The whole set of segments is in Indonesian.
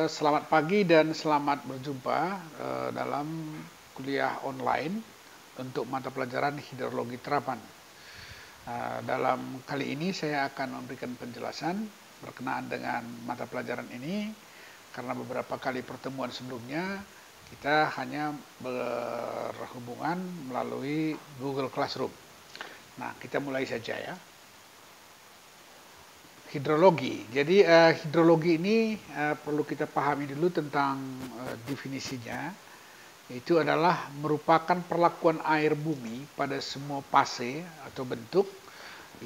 Selamat pagi dan selamat berjumpa dalam kuliah online untuk mata pelajaran hidrologi terapan. Dalam kali ini saya akan memberikan penjelasan berkenaan dengan mata pelajaran ini karena beberapa kali pertemuan sebelumnya kita hanya berhubungan melalui Google Classroom. Nah, kita mulai saja ya. Hidrologi. Jadi hidrologi ini perlu kita pahami dulu tentang definisinya. Itu adalah merupakan perlakuan air bumi pada semua fase atau bentuk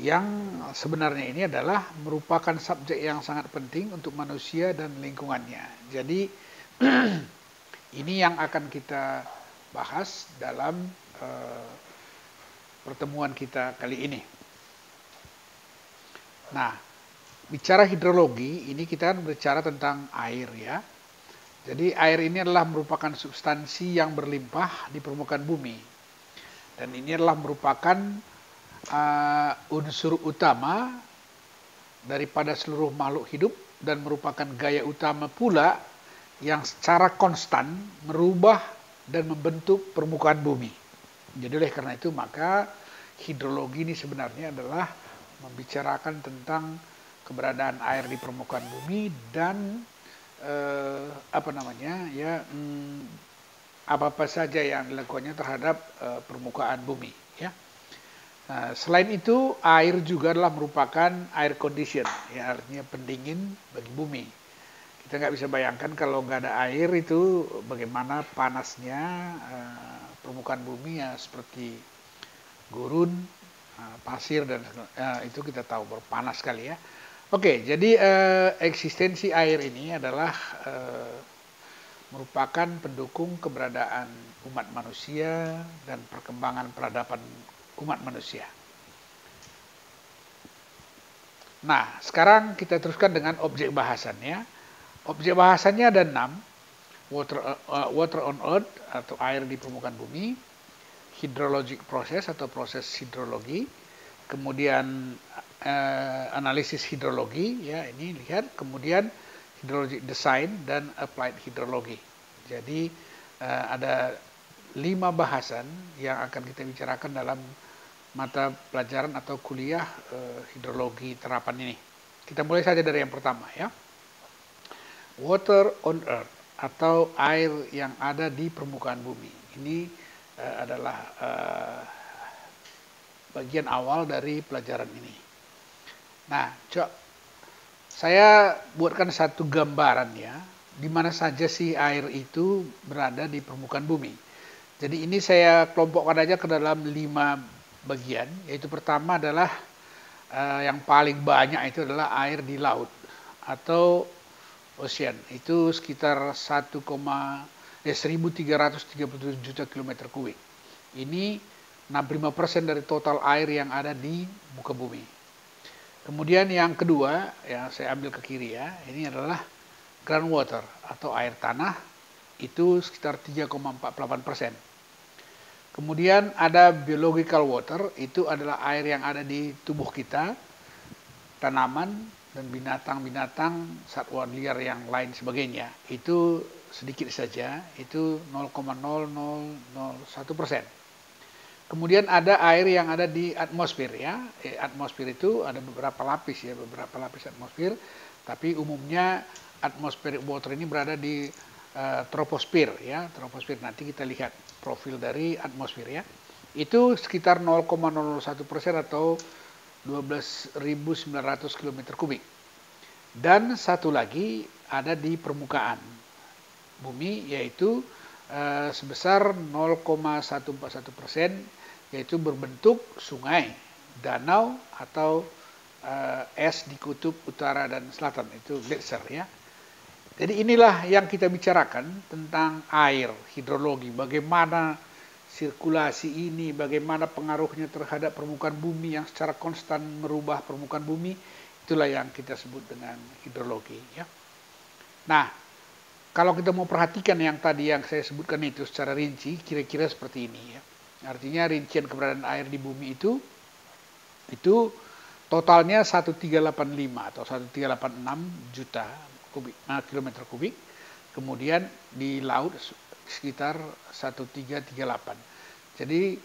yang sebenarnya ini adalah merupakan subjek yang sangat penting untuk manusia dan lingkungannya. Jadi ini yang akan kita bahas dalam pertemuan kita kali ini. Nah, bicara hidrologi, ini kita berbicara tentang air ya. Jadi air ini adalah merupakan substansi yang berlimpah di permukaan bumi. Dan ini adalah merupakan unsur utama daripada seluruh makhluk hidup dan merupakan gaya utama pula yang secara konstan merubah dan membentuk permukaan bumi. Jadi oleh karena itu maka hidrologi ini sebenarnya adalah membicarakan tentang keberadaan air di permukaan bumi dan apa-apa saja yang dilakukannya terhadap permukaan bumi ya. Selain itu air juga adalah merupakan air condition ya, artinya pendingin bagi bumi. Kita nggak bisa bayangkan kalau nggak ada air itu bagaimana panasnya permukaan bumi ya, seperti gurun, pasir dan itu kita tahu berpanas sekali ya. Oke, jadi eksistensi air ini adalah merupakan pendukung keberadaan umat manusia dan perkembangan peradaban umat manusia. Nah, sekarang kita teruskan dengan objek bahasannya. Objek bahasannya ada 6. Water on earth atau air di permukaan bumi, hydrologic process atau proses hidrologi, kemudian analisis hidrologi ya, ini lihat, kemudian hydrologic design dan applied hidrologi. Jadi ada 5 bahasan yang akan kita bicarakan dalam mata pelajaran atau kuliah hidrologi terapan ini. Kita mulai saja dari yang pertama ya. Water on earth atau air yang ada di permukaan bumi. Ini adalah bagian awal dari pelajaran ini. Nah, saya buatkan satu gambaran ya, di mana saja sih air itu berada di permukaan bumi. Jadi ini saya kelompokkan aja ke dalam 5 bagian, yaitu pertama adalah yang paling banyak itu adalah air di laut atau ocean. Itu sekitar 1,337 juta kilometer kubik. Ini 65% dari total air yang ada di muka bumi. Kemudian yang kedua, yang saya ambil ke kiri ya, ini adalah groundwater atau air tanah, itu sekitar 3,48%. Kemudian ada biological water, itu adalah air yang ada di tubuh kita, tanaman dan binatang-binatang, satwa liar yang lain sebagainya. Itu sedikit saja, itu 0,0001%. Kemudian ada air yang ada di atmosfer ya. Atmosfer itu ada beberapa lapis ya, beberapa lapis atmosfer. Tapi umumnya atmospheric water ini berada di troposfer ya. Troposfer, nanti kita lihat profil dari atmosfer ya. Itu sekitar 0,01% atau 12.900 km kubik. Dan satu lagi ada di permukaan bumi, yaitu sebesar 0,141%, yaitu berbentuk sungai, danau atau es di kutub utara dan selatan, itu glacier ya. Jadi inilah yang kita bicarakan tentang air, hidrologi, bagaimana sirkulasi ini, bagaimana pengaruhnya terhadap permukaan bumi yang secara konstan merubah permukaan bumi, itulah yang kita sebut dengan hidrologi ya. Nah, kalau kita mau perhatikan yang tadi yang saya sebutkan itu secara rinci, kira-kira seperti ini ya. Artinya rincian keberadaan air di bumi itu totalnya 1385 atau 1386 juta kilometer kubik, kemudian di laut sekitar 1338. Jadi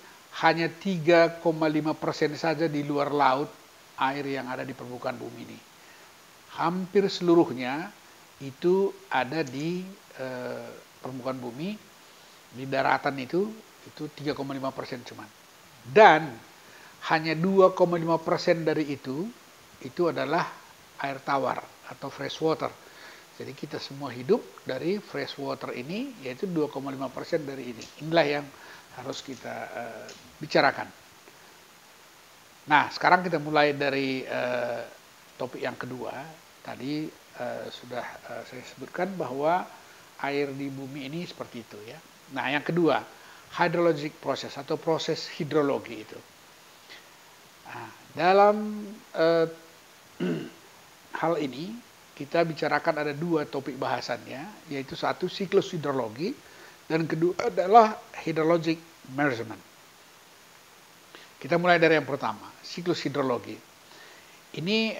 hanya 3,5% saja di luar laut air yang ada di permukaan bumi ini. Hampir seluruhnya itu ada di permukaan bumi, di daratan itu 3,5% cuman. Dan hanya 2,5% dari itu adalah air tawar atau fresh water. Jadi kita semua hidup dari fresh water ini, yaitu 2,5% dari ini. Inilah yang harus kita bicarakan. Nah, sekarang kita mulai dari topik yang kedua. Tadi sudah saya sebutkan bahwa air di bumi ini seperti itu ya. Nah, yang kedua, hydrologic process atau proses hidrologi itu. Nah, dalam hal ini kita bicarakan ada dua topik bahasannya, yaitu satu siklus hidrologi dan kedua adalah hydrologic measurement. Kita mulai dari yang pertama, siklus hidrologi. Ini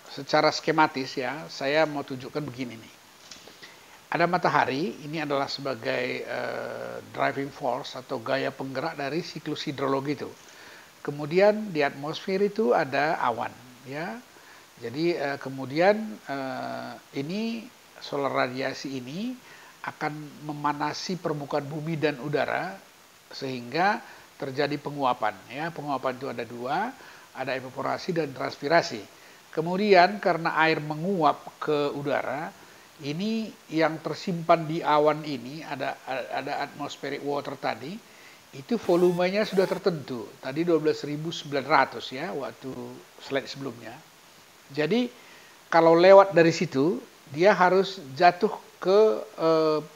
secara skematis ya, saya mau tunjukkan begini nih. Ada matahari, ini adalah sebagai driving force atau gaya penggerak dari siklus hidrologi itu. Kemudian di atmosfer itu ada awan ya. Jadi kemudian ini solar radiasi ini akan memanasi permukaan bumi dan udara sehingga terjadi penguapan ya. Penguapan itu ada dua, ada evaporasi dan transpirasi. Kemudian karena air menguap ke udara, ini yang tersimpan di awan ini ada atmospheric water tadi, itu volumenya sudah tertentu. Tadi 12.900 ya waktu slide sebelumnya. Jadi kalau lewat dari situ, dia harus jatuh ke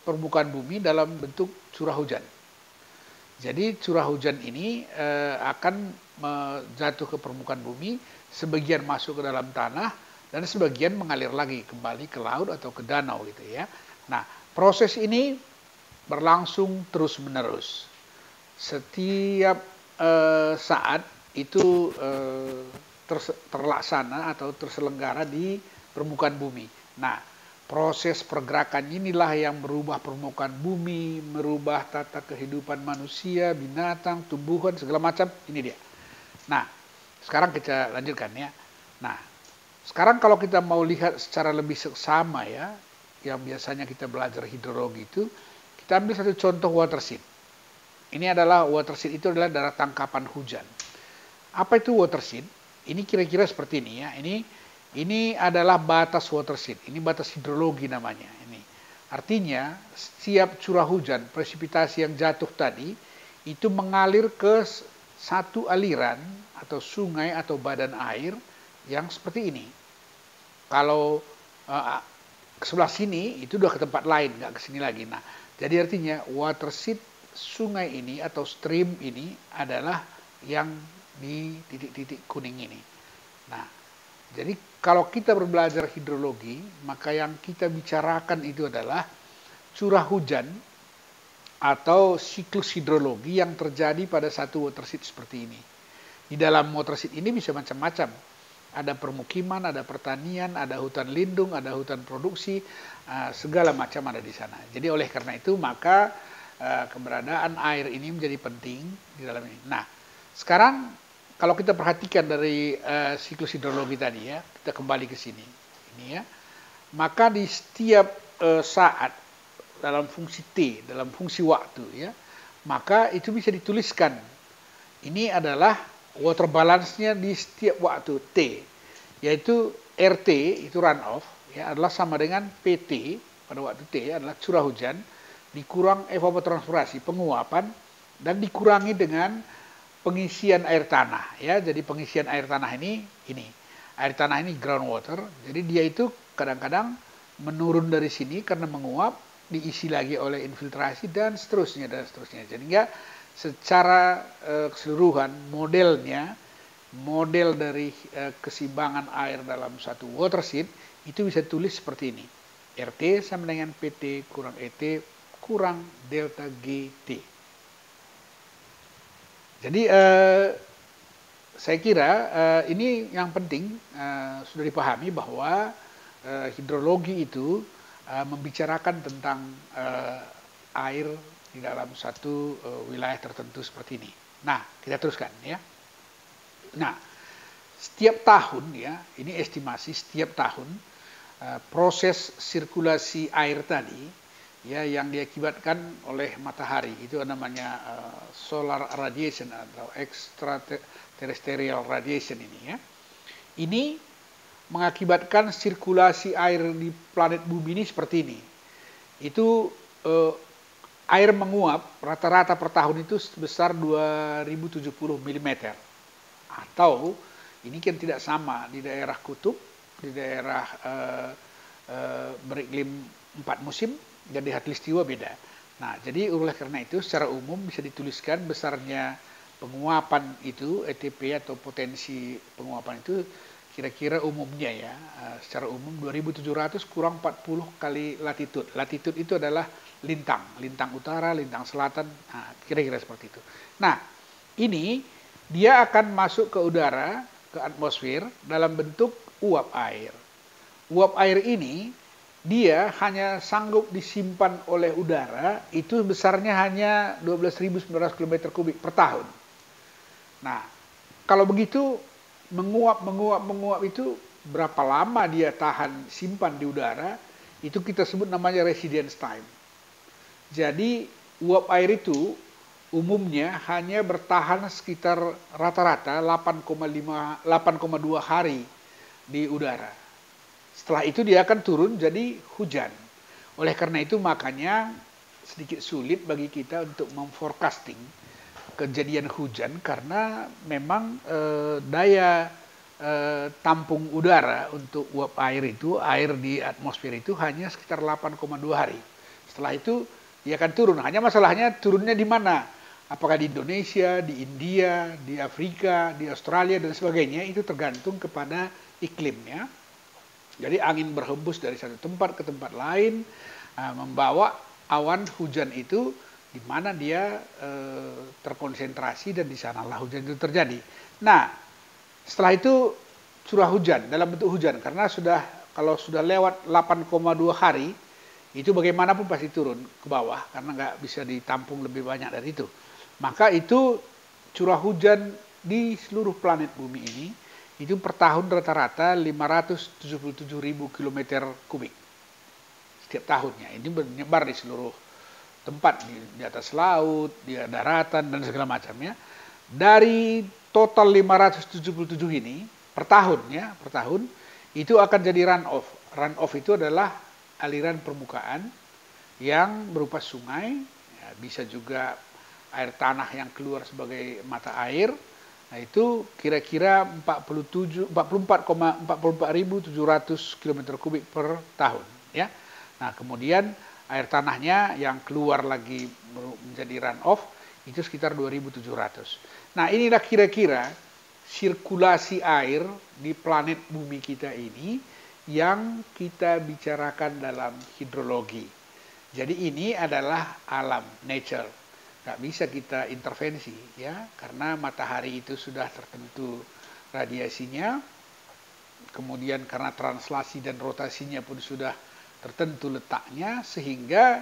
permukaan bumi dalam bentuk curah hujan. Jadi curah hujan ini akan jatuh ke permukaan bumi, sebagian masuk ke dalam tanah, dan sebagian mengalir lagi kembali ke laut atau ke danau gitu ya. Nah, proses ini berlangsung terus-menerus. Setiap saat itu terlaksana atau terselenggara di permukaan bumi. Nah, proses pergerakan inilah yang merubah permukaan bumi, merubah tata kehidupan manusia, binatang, tumbuhan, segala macam. Ini dia. Nah, sekarang kita lanjutkan ya. Nah, sekarang kalau kita mau lihat secara lebih seksama ya, yang biasanya kita belajar hidrologi itu, kita ambil satu contoh watershed. Ini adalah watershed, itu adalah daerah tangkapan hujan. Apa itu watershed? Ini kira-kira seperti ini ya. Ini adalah batas watershed. Ini batas hidrologi namanya. Ini artinya setiap curah hujan, presipitasi yang jatuh tadi itu mengalir ke satu aliran atau sungai atau badan air yang seperti ini. Kalau ke sebelah sini itu udah ke tempat lain, nggak ke sini lagi. Nah, jadi artinya watershed sungai ini atau stream ini adalah yang di titik-titik kuning ini. Nah, jadi kalau kita berbelajar hidrologi, maka yang kita bicarakan itu adalah curah hujan atau siklus hidrologi yang terjadi pada satu watershed seperti ini. Di dalam watershed ini bisa macam-macam. Ada permukiman, ada pertanian, ada hutan lindung, ada hutan produksi, segala macam ada di sana. Jadi oleh karena itu maka keberadaan air ini menjadi penting di dalam ini. Nah, sekarang kalau kita perhatikan dari siklus hidrologi tadi ya, kita kembali ke sini, ini ya, maka di setiap saat dalam fungsi T, dalam fungsi waktu ya, maka itu bisa dituliskan. Ini adalah water balance-nya di setiap waktu T, yaitu RT itu runoff ya adalah sama dengan PT pada waktu T adalah curah hujan dikurang evapotranspirasi penguapan dan dikurangi dengan pengisian air tanah ya. Jadi pengisian air tanah ini air tanah ini groundwater. Jadi dia itu kadang-kadang menurun dari sini karena menguap, diisi lagi oleh infiltrasi dan seterusnya dan seterusnya. Jadi secara keseluruhan model dari keseimbangan air dalam satu watershed itu bisa tulis seperti ini. RT sama dengan PT kurang ET kurang delta GT. Jadi saya kira ini yang penting sudah dipahami bahwa hidrologi itu membicarakan tentang air di dalam satu wilayah tertentu seperti ini. Nah, kita teruskan ya. Nah, setiap tahun ya, ini estimasi setiap tahun proses sirkulasi air tadi ya yang diakibatkan oleh matahari itu namanya solar radiation atau extraterrestrial radiation ini ya. Ini mengakibatkan sirkulasi air di planet bumi ini seperti ini. Itu air menguap rata-rata per tahun itu sebesar 2070 mm. Atau ini kan tidak sama di daerah kutub, di daerah beriklim 4 musim, dan di khatulistiwa beda. Nah, jadi oleh karena itu secara umum bisa dituliskan besarnya penguapan itu, ETP atau potensi penguapan itu kira-kira umumnya ya, secara umum 2700 kurang 40 kali latitude. Latitude itu adalah lintang, lintang utara, lintang selatan, nah, kira-kira seperti itu. Nah, ini dia akan masuk ke udara, ke atmosfer dalam bentuk uap air. Uap air ini dia hanya sanggup disimpan oleh udara itu besarnya hanya 12.900 km kubik per tahun. Nah, kalau begitu menguap itu berapa lama dia tahan simpan di udara, itu kita sebut namanya residence time. Jadi uap air itu umumnya hanya bertahan sekitar rata-rata 8,2 hari di udara. Setelah itu dia akan turun jadi hujan. Oleh karena itu makanya sedikit sulit bagi kita untuk memforecasting kejadian hujan karena memang daya tampung udara untuk uap air itu, air di atmosfer itu hanya sekitar 8,2 hari. Setelah itu dia akan turun. Hanya masalahnya turunnya di mana? Apakah di Indonesia, di India, di Afrika, di Australia, dan sebagainya, itu tergantung kepada iklimnya. Jadi angin berhembus dari satu tempat ke tempat lain, membawa awan hujan itu di mana dia terkonsentrasi dan di sanalah hujan itu terjadi. Nah, setelah itu curah hujan, dalam bentuk hujan, karena kalau sudah lewat 8,2 hari, itu bagaimanapun pasti turun ke bawah, karena nggak bisa ditampung lebih banyak dari itu. Maka itu curah hujan di seluruh planet bumi ini itu per tahun rata-rata 577.000 km kubik setiap tahunnya. Ini menyebar di seluruh tempat, di atas laut, di daratan dan segala macamnya. Dari total 577 ini per tahun ya, per tahun itu akan jadi runoff. Runoff itu adalah aliran permukaan yang berupa sungai, ya, bisa juga air tanah yang keluar sebagai mata air. Nah, itu kira-kira 44.700 km kubik per tahun ya. Nah, kemudian air tanahnya yang keluar lagi menjadi runoff itu sekitar 2.700. Nah, inilah kira-kira sirkulasi air di planet bumi kita ini yang kita bicarakan dalam hidrologi. Jadi ini adalah alam, nature. Nggak bisa kita intervensi ya, karena matahari itu sudah tertentu radiasinya, kemudian karena translasi dan rotasinya pun sudah tertentu letaknya, sehingga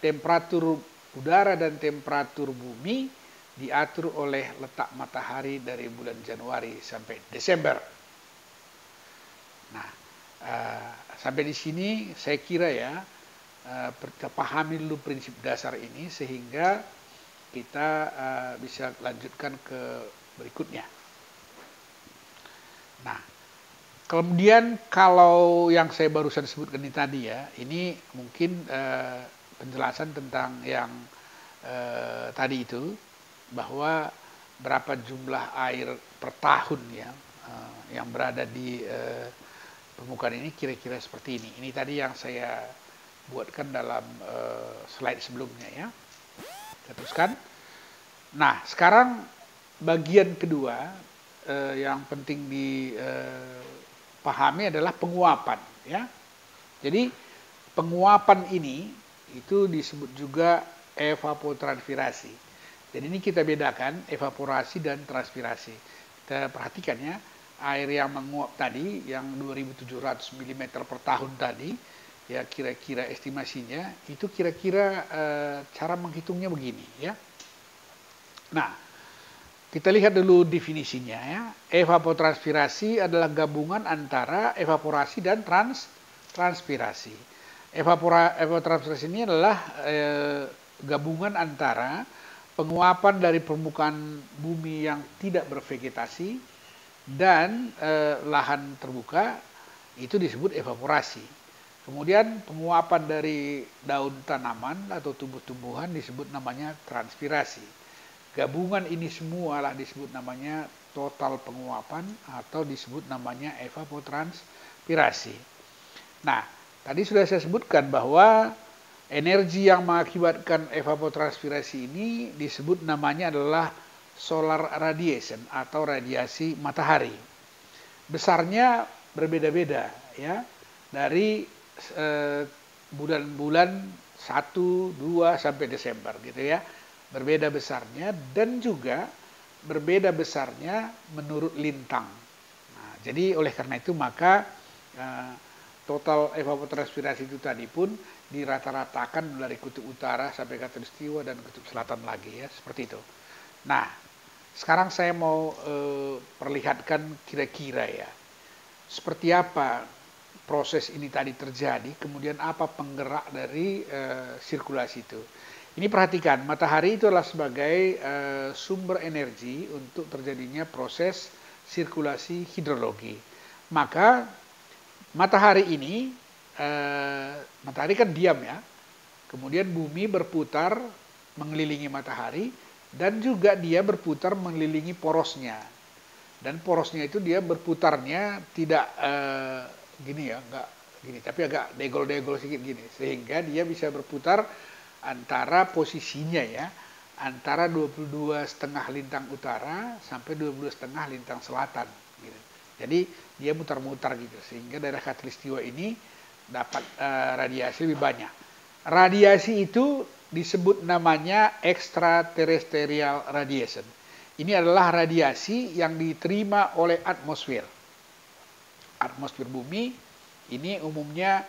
temperatur udara dan temperatur bumi diatur oleh letak matahari dari bulan Januari sampai Desember. Nah, sampai di sini saya kira ya, kita pahami dulu prinsip dasar ini sehingga kita bisa lanjutkan ke berikutnya. Nah, kemudian kalau yang saya barusan sebutkan ini tadi ya, ini mungkin penjelasan tentang yang tadi itu, bahwa berapa jumlah air per tahun ya yang berada di permukaan ini kira-kira seperti ini. Ini tadi yang saya buatkan dalam slide sebelumnya ya. Teruskan. Nah, sekarang bagian kedua yang penting dipahami adalah penguapan ya. Jadi penguapan ini itu disebut juga evapotranspirasi. Jadi ini kita bedakan evaporasi dan transpirasi. Kita perhatikan ya, air yang menguap tadi, yang 2.700 mm per tahun tadi, ya kira-kira estimasinya, itu kira-kira cara menghitungnya begini ya. Nah, kita lihat dulu definisinya ya. Evapotranspirasi adalah gabungan antara evaporasi dan transpirasi. Evapotranspirasi ini adalah gabungan antara penguapan dari permukaan bumi yang tidak bervegetasi dan lahan terbuka, itu disebut evaporasi. Kemudian penguapan dari daun tanaman atau tumbuh-tumbuhan disebut namanya transpirasi. Gabungan ini semua lah disebut namanya total penguapan atau disebut namanya evapotranspirasi. Nah, tadi sudah saya sebutkan bahwa energi yang mengakibatkan evapotranspirasi ini disebut namanya adalah solar radiation atau radiasi matahari. Besarnya berbeda-beda ya, dari bulan-bulan 1, 2 sampai Desember gitu ya. Berbeda besarnya dan juga berbeda besarnya menurut lintang. Nah, jadi oleh karena itu maka total evapotranspirasi itu tadi pun dirata-ratakan dari kutub utara sampai khatulistiwa dan kutub selatan lagi ya, seperti itu. Nah, sekarang saya mau perlihatkan kira-kira ya, seperti apa proses ini tadi terjadi, kemudian apa penggerak dari sirkulasi itu. Ini perhatikan, matahari itu adalah sebagai sumber energi untuk terjadinya proses sirkulasi hidrologi. Maka matahari ini, matahari kan diam ya, kemudian bumi berputar mengelilingi matahari dan juga dia berputar mengelilingi porosnya. Dan porosnya itu dia berputarnya tidak gini ya, enggak gini, tapi agak degol-degol sedikit gini, sehingga dia bisa berputar antara posisinya ya, antara 22,5 lintang utara sampai 22,5 lintang selatan gitu. Jadi dia mutar-mutar gitu, sehingga daerah khatulistiwa ini dapat radiasi lebih banyak. Radiasi itu disebut namanya extraterrestrial radiation. Ini adalah radiasi yang diterima oleh atmosfer. Atmosfer bumi ini umumnya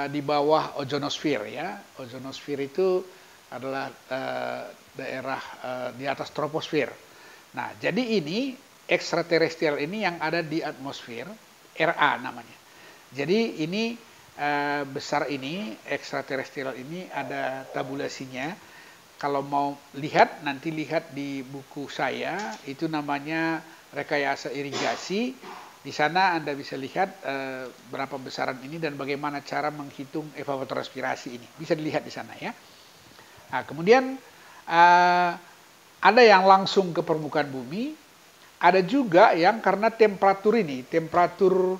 di bawah ozonosfer ya. Ozonosfer itu adalah daerah di atas troposfer. Nah, jadi ini ekstraterestrial ini yang ada di atmosfer, RA namanya. Jadi ini besar ini, ekstraterestrial ini ada tabulasinya. Kalau mau lihat, nanti lihat di buku saya, itu namanya rekayasa irigasi. Di sana Anda bisa lihat berapa besaran ini dan bagaimana cara menghitung evapotranspirasi ini. Bisa dilihat di sana ya. Nah, kemudian ada yang langsung ke permukaan bumi, ada juga yang karena temperatur ini, temperatur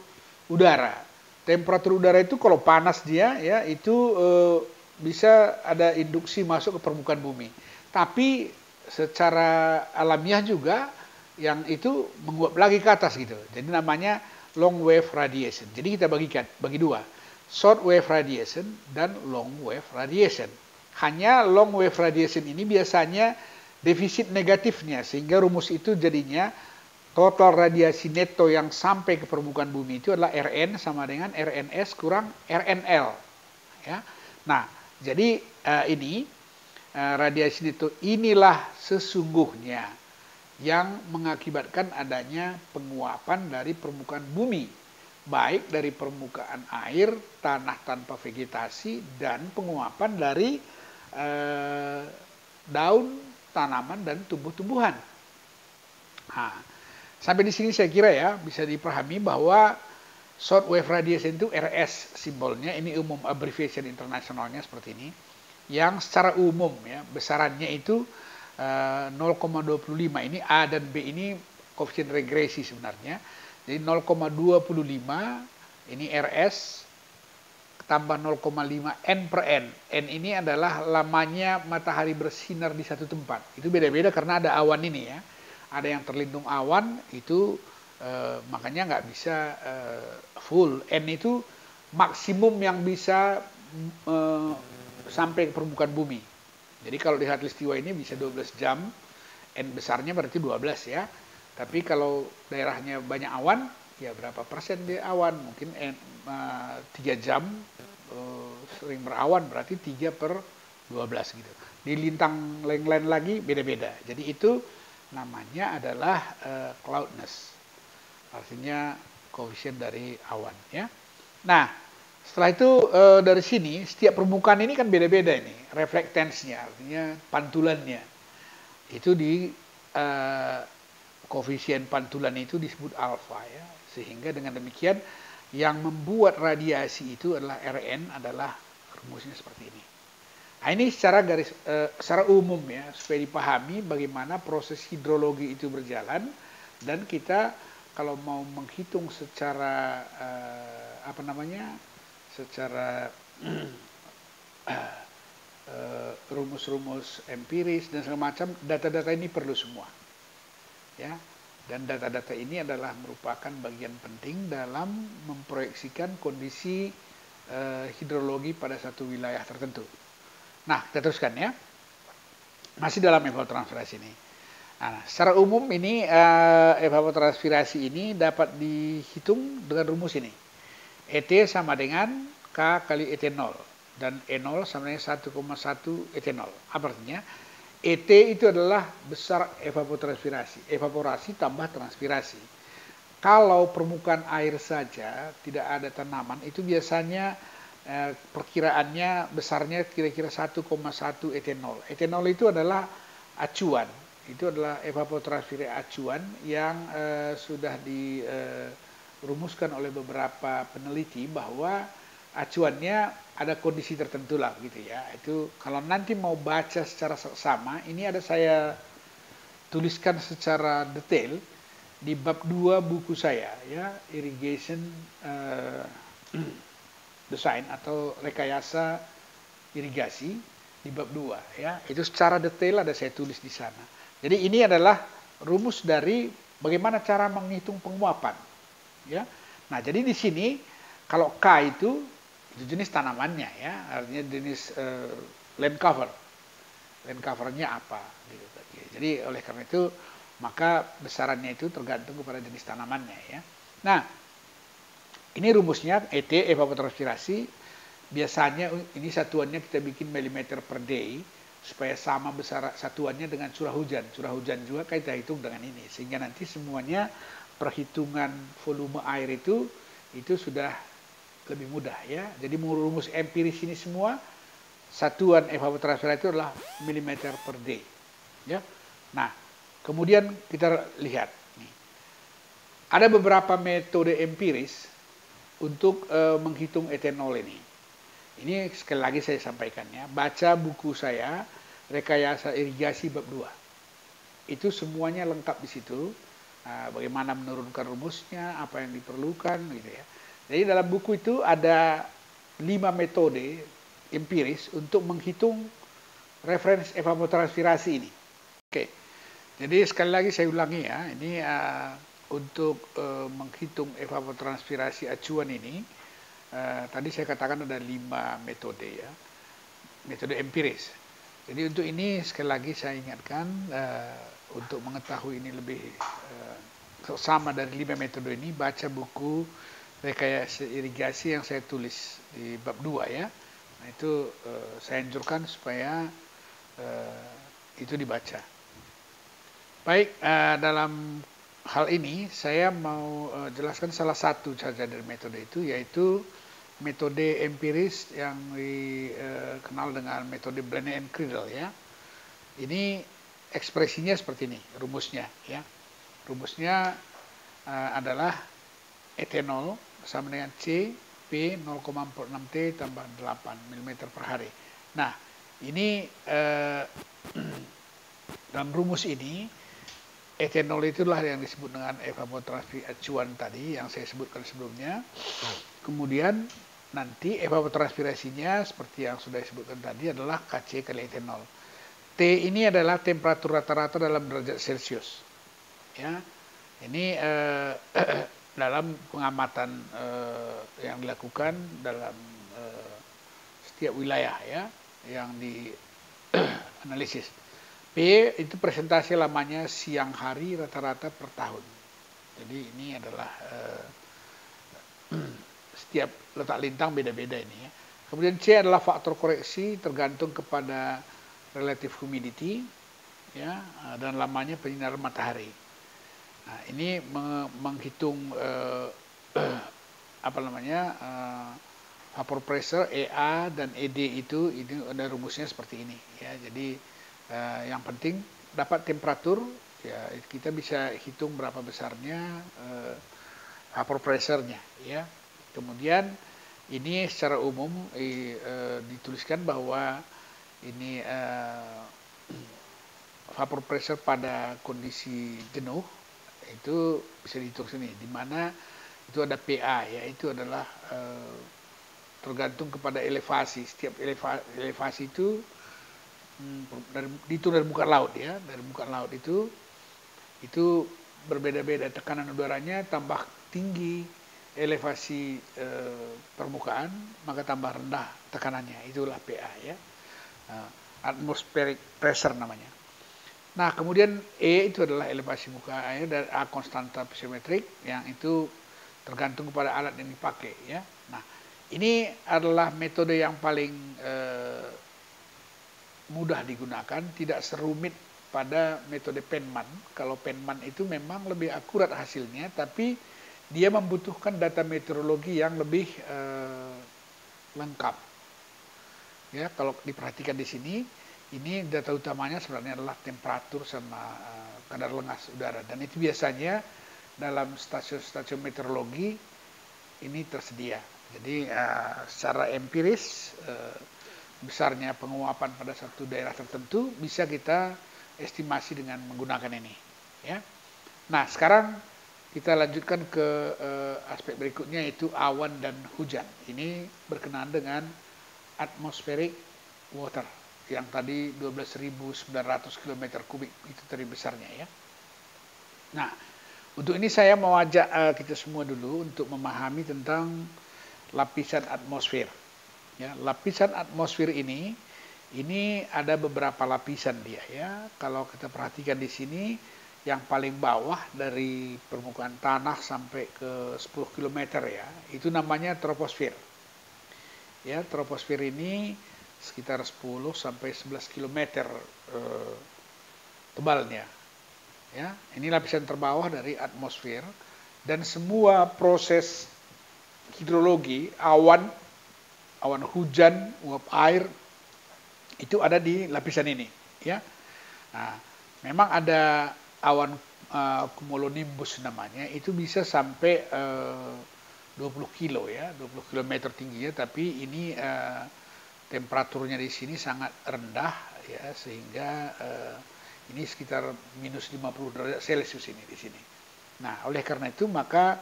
udara. Temperatur udara itu kalau panas dia ya itu bisa ada induksi masuk ke permukaan bumi. Tapi secara alamiah juga yang itu menguap lagi ke atas gitu. Jadi namanya long wave radiation. Jadi kita bagi dua, short wave radiation dan long wave radiation. Hanya long wave radiation ini biasanya defisit negatifnya, sehingga rumus itu jadinya total radiasi neto yang sampai ke permukaan bumi itu adalah Rn sama dengan Rns kurang Rnl. Ya. Nah, jadi ini radiasi neto inilah sesungguhnya yang mengakibatkan adanya penguapan dari permukaan bumi, baik dari permukaan air, tanah tanpa vegetasi, dan penguapan dari daun, tanaman, dan tumbuh-tumbuhan. Nah, sampai di sini saya kira ya bisa dipahami bahwa short wave radiation itu RS simbolnya, ini umum abbreviation internasionalnya seperti ini, yang secara umum ya besarannya itu 0,25. Ini A dan B ini koefisien regresi sebenarnya. Jadi 0,25 ini RS tambah 0,5 N per N. N ini adalah lamanya matahari bersinar di satu tempat. Itu beda-beda karena ada awan ini ya. Ada yang terlindung awan itu makanya nggak bisa full. N itu maksimum yang bisa sampai ke permukaan bumi. Jadi kalau di khatulistiwa ini bisa 12 jam, N besarnya berarti 12 ya. Tapi kalau daerahnya banyak awan, ya berapa persen dia awan? Mungkin 3 jam sering berawan, berarti 3/12 gitu. Di lintang lain-lain lagi beda-beda. Jadi itu namanya adalah cloudness. Artinya koefisien dari awan ya. Nah, setelah itu dari sini setiap permukaan ini kan beda-beda ini reflectance-nya, artinya pantulannya. Itu di koefisien pantulan itu disebut alfa ya. Sehingga dengan demikian yang membuat radiasi itu adalah Rn adalah rumusnya seperti ini. Nah, ini secara umum ya, supaya dipahami bagaimana proses hidrologi itu berjalan, dan kita kalau mau menghitung secara secara rumus-rumus empiris dan segala macam, data-data ini perlu semua ya. Dan data-data ini adalah merupakan bagian penting dalam memproyeksikan kondisi hidrologi pada satu wilayah tertentu. Nah, kita teruskan ya. Masih dalam evapotranspirasi ini. Nah, secara umum ini evapotranspirasi ini dapat dihitung dengan rumus ini. ET sama dengan K kali ET0. Dan E0 sama dengan 1,1 ET0. Apa artinya? ET itu adalah besar evapotranspirasi. Evaporasi tambah transpirasi. Kalau permukaan air saja, tidak ada tanaman, itu biasanya perkiraannya besarnya kira-kira 1,1 etanol. Etanol itu adalah acuan. Itu adalah evapotranspirasi acuan yang sudah dirumuskan oleh beberapa peneliti bahwa acuannya ada kondisi tertentu lah gitu ya. Itu kalau nanti mau baca secara sama, ini ada saya tuliskan secara detail di bab 2 buku saya ya, Irrigation Design atau rekayasa irigasi di bab 2 ya. Itu secara detail ada saya tulis di sana. Jadi ini adalah rumus dari bagaimana cara menghitung penguapan ya. Nah, jadi di sini kalau K itu jenis tanamannya ya, artinya jenis land cover. Land covernya apa gitu. Jadi oleh karena itu maka besarannya itu tergantung kepada jenis tanamannya ya. Nah, ini rumusnya ET, evapotranspirasi. Biasanya ini satuannya kita bikin milimeter per day supaya sama besar satuannya dengan curah hujan. Curah hujan juga kita hitung dengan ini, sehingga nanti semuanya perhitungan volume air itu sudah lebih mudah ya. Jadi rumus empiris ini semua satuan evapotranspirasi itu adalah milimeter per day ya. Nah, kemudian kita lihat nih. Ada beberapa metode empiris untuk menghitung etanol ini. Ini sekali lagi saya sampaikan ya, baca buku saya Rekayasa Irigasi bab 2. Itu semuanya lengkap di situ. Bagaimana menurunkan rumusnya, apa yang diperlukan gitu ya. Jadi dalam buku itu ada 5 metode empiris untuk menghitung referensi evapotranspirasi ini. Oke. Jadi sekali lagi saya ulangi ya, ini untuk menghitung evapotranspirasi acuan ini, tadi saya katakan ada 5 metode ya, metode empiris. Jadi untuk ini sekali lagi saya ingatkan, untuk mengetahui ini lebih sama dari 5 metode ini, baca buku Rekayasa Irigasi yang saya tulis di bab 2 ya. Nah, itu saya anjurkan supaya itu dibaca. Baik, dalam hal ini saya mau jelaskan salah satu saja dari metode itu, yaitu metode empiris yang dikenal dengan metode Brenner and Cridle ya. Ini ekspresinya seperti ini, rumusnya ya. Rumusnya adalah etanol sama dengan C P 0,46 T tambah 8 mm per hari. Nah, ini dalam rumus ini etanol itulah yang disebut dengan evapotranspirasi acuan tadi yang saya sebutkan sebelumnya. Kemudian nanti evapotranspirasinya seperti yang sudah disebutkan tadi adalah Kc kali etanol. T ini adalah temperatur rata-rata dalam derajat Celcius. Ya, ini dalam pengamatan yang dilakukan dalam setiap wilayah ya yang dianalisis. P itu presentasi lamanya siang hari rata-rata per tahun. Jadi ini adalah setiap letak lintang beda-beda ini ya. Kemudian C adalah faktor koreksi tergantung kepada relative humidity ya, dan lamanya penyinaran matahari. Nah, ini menghitung apa namanya vapor pressure EA dan ED itu ada rumusnya seperti ini ya. Jadi yang penting dapat temperatur ya, kita bisa hitung berapa besarnya vapor pressure-nya ya. Kemudian ini secara umum dituliskan bahwa ini vapor pressure pada kondisi jenuh itu bisa dihitung sini, di mana itu ada PA ya, itu adalah tergantung kepada elevasi. Setiap elevasi itu dihitung dari muka laut ya, dari muka laut itu berbeda-beda tekanan udaranya. Tambah tinggi elevasi permukaan, maka tambah rendah tekanannya, itulah PA ya, atmospheric pressure namanya. Nah, kemudian E itu adalah elevasi muka air, dan A konstanta piezometrik yang itu tergantung kepada alat yang dipakai ya. Nah, ini adalah metode yang paling mudah digunakan, tidak serumit pada metode Penman. Kalau Penman itu memang lebih akurat hasilnya, tapi dia membutuhkan data meteorologi yang lebih lengkap. Ya, kalau diperhatikan di sini, ini data utamanya sebenarnya adalah temperatur sama kadar lengas udara, dan itu biasanya dalam stasiun-stasiun meteorologi ini tersedia. Jadi secara empiris besarnya penguapan pada satu daerah tertentu bisa kita estimasi dengan menggunakan ini ya. Nah, sekarang kita lanjutkan ke aspek berikutnya, yaitu awan dan hujan. Ini berkenaan dengan atmospheric water yang tadi 12.900 km kubik itu tadi besarnya ya. Nah, untuk ini saya mau ajak kita semua dulu untuk memahami tentang lapisan atmosfer. Ya, lapisan atmosfer ini ada beberapa lapisan dia ya. Kalau kita perhatikan di sini, yang paling bawah dari permukaan tanah sampai ke 10 km ya, itu namanya troposfer. Ya, troposfer ini sekitar 10 sampai 11 km tebalnya. Ya, ini lapisan terbawah dari atmosfer, dan semua proses hidrologi, awan hujan, uap air itu ada di lapisan ini ya. Nah, memang ada awan cumulonimbus namanya, itu bisa sampai 20 kilo ya, 20 km tingginya, tapi ini temperaturnya di sini sangat rendah ya, sehingga ini sekitar minus 50 derajat Celcius ini di sini. Nah, oleh karena itu maka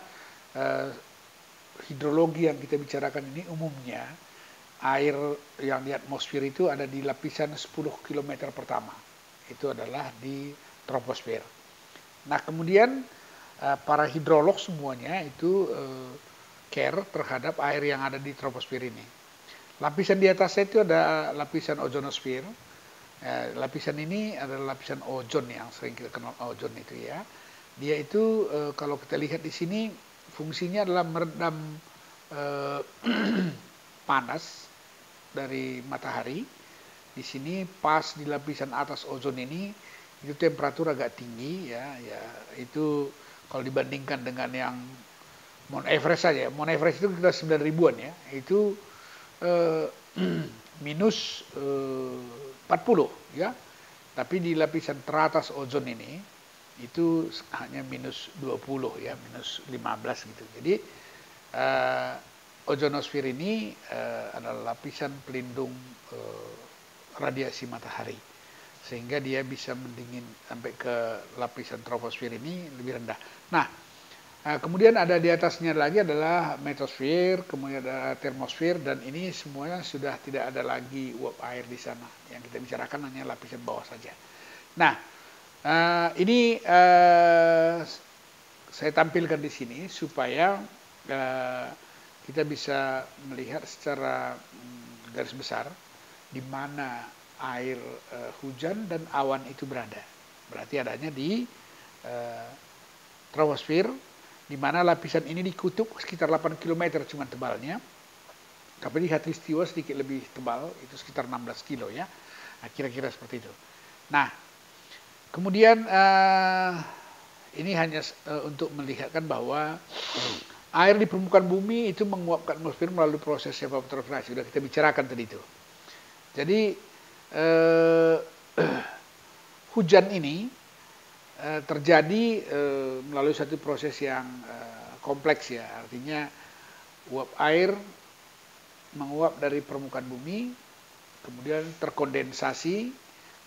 hidrologi yang kita bicarakan ini umumnya air yang di atmosfer itu ada di lapisan 10 km pertama. Itu adalah di troposfer. Nah, kemudian para hidrolog semuanya itu care terhadap air yang ada di troposfer ini. Lapisan di atasnya itu ada lapisan ozonosfer. Lapisan ini adalah lapisan ozon yang sering kita kenal ozon itu ya. Dia itu kalau kita lihat di sini fungsinya adalah meredam panas dari matahari. Di sini pas di lapisan atas ozon ini itu temperatur agak tinggi ya, itu kalau dibandingkan dengan yang Mount Everest saja. Mount Everest itu kita 9 ribuan ya, itu minus 40 ya. Tapi di lapisan teratas ozon ini itu hanya minus 20 ya, minus 15 gitu. Jadi ozonosfer ini adalah lapisan pelindung radiasi matahari, sehingga dia bisa mendingin sampai ke lapisan troposfer ini lebih rendah. Nah, kemudian ada di atasnya lagi adalah metosfer, kemudian ada termosfer, dan ini semuanya sudah tidak ada lagi uap air di sana. Yang kita bicarakan hanya lapisan bawah saja. Nah, ini saya tampilkan di sini supaya kita bisa melihat secara garis besar di mana air hujan dan awan itu berada. Berarti adanya di troposfer, di mana lapisan ini dikutuk sekitar 8 km cuman tebalnya. Tapi di khatulistiwa sedikit lebih tebal, itu sekitar 16 kilo ya. Nah, kira-kira seperti itu. Nah, kemudian ini hanya untuk melihatkan bahwa air di permukaan bumi itu menguap ke atmosfer melalui proses evapotranspirasi. Sudah kita bicarakan tadi itu. Jadi hujan ini terjadi melalui satu proses yang kompleks ya. Artinya uap air menguap dari permukaan bumi, kemudian terkondensasi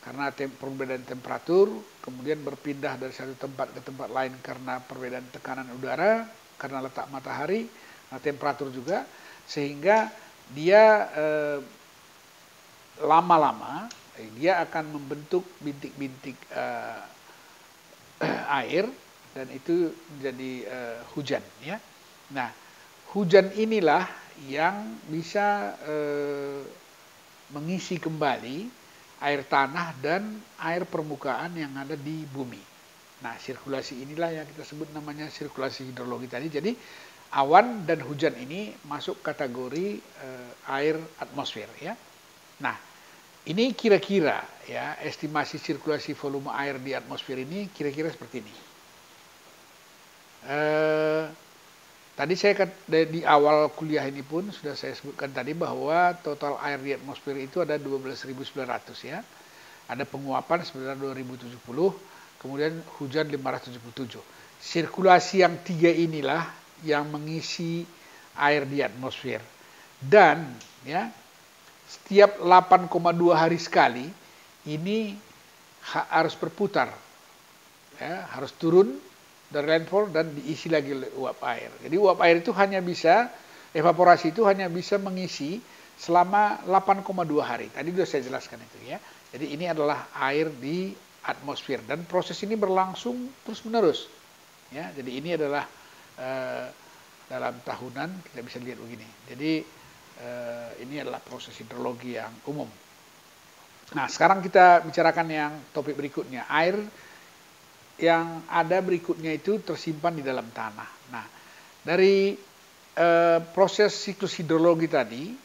karena perbedaan temperatur, kemudian berpindah dari satu tempat ke tempat lain karena perbedaan tekanan udara, karena letak matahari, temperatur juga, sehingga dia lama-lama dia akan membentuk bintik-bintik air dan itu menjadi hujan ya. Nah, hujan inilah yang bisa mengisi kembali air tanah dan air permukaan yang ada di bumi. Nah, sirkulasi inilah yang kita sebut namanya sirkulasi hidrologi tadi. Jadi awan dan hujan ini masuk kategori air atmosfer ya. Nah, ini kira-kira ya estimasi sirkulasi volume air di atmosfer ini kira-kira seperti ini. Tadi saya di awal kuliah ini pun sudah saya sebutkan tadi bahwa total air di atmosfer itu ada 12.900 ya. Ada penguapan sebenarnya 2070, kemudian hujan 577. Sirkulasi yang tiga inilah yang mengisi air di atmosfer. Dan ya setiap 8,2 hari sekali ini harus berputar. Ya, harus turun dari landfall dan diisi lagi oleh uap air. Jadi uap air itu hanya bisa, evaporasi itu hanya bisa mengisi selama 8,2 hari. Tadi sudah saya jelaskan itu ya. Jadi ini adalah air di atmosfer dan proses ini berlangsung terus-menerus. Ya, jadi ini adalah dalam tahunan kita bisa lihat begini. Jadi ini adalah proses hidrologi yang umum. Nah, sekarang kita bicarakan yang topik berikutnya, air yang ada berikutnya itu tersimpan di dalam tanah. Nah, dari proses siklus hidrologi tadi,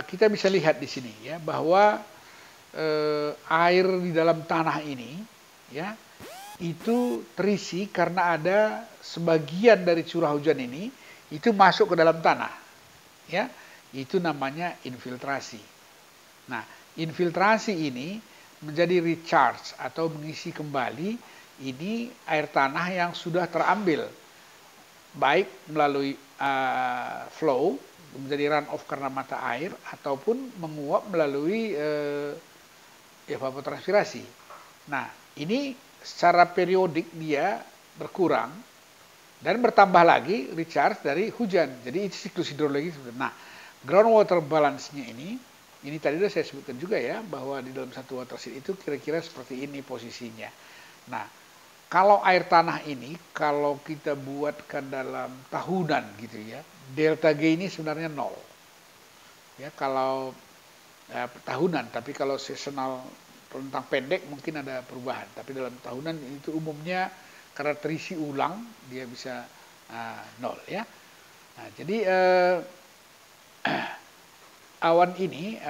kita bisa lihat di sini ya bahwa air di dalam tanah ini ya itu terisi karena ada sebagian dari curah hujan ini itu masuk ke dalam tanah. Ya, itu namanya infiltrasi. Nah, infiltrasi ini menjadi recharge atau mengisi kembali ini air tanah yang sudah terambil baik melalui flow menjadi run off karena mata air ataupun menguap melalui evapotranspirasi. Nah, ini secara periodik dia berkurang dan bertambah lagi recharge dari hujan. Jadi itu siklus hidrologi. Nah, groundwater balance-nya ini tadi sudah saya sebutkan juga ya bahwa di dalam satu water sheet itu kira-kira seperti ini posisinya. Nah, kalau air tanah ini, kalau kita buatkan dalam tahunan gitu ya, delta G ini sebenarnya 0. Ya, kalau tahunan, tapi kalau seasonal rentang pendek mungkin ada perubahan. Tapi dalam tahunan itu umumnya karena terisi ulang, dia bisa 0 ya. Nah, jadi awan ini